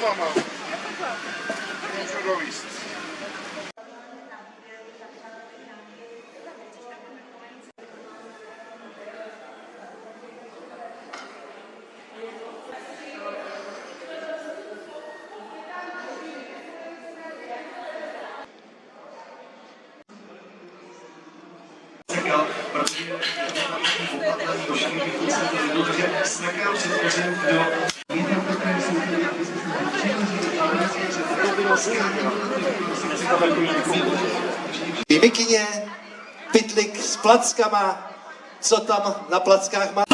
mama. Můžu dovíst. Mikině, pytlik s plackama, co tam na plackách má.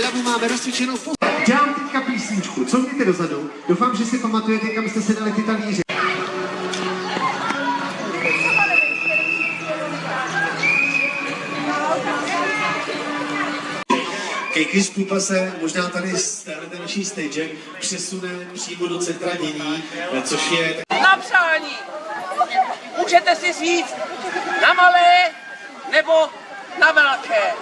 Labu máme rozcvičenou. Dělám teďka písničku, co mějte dozadu. Doufám, že si pamatujete, kam jste si dali ty talíře. Kejkyř Pupa se možná tady z téhleté naší stage přesune přímo do centra dění, což je... Na přání! Můžete si říct na malé nebo na velké.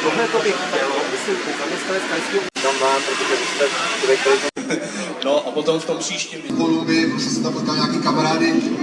Tohle to bych chtěl, myslím, zaměstnanec krajského tam mám, protože vy jste člověk, který... No a potom v tom příštím... Koluby, prostě se tam potkal nějaký kamarády.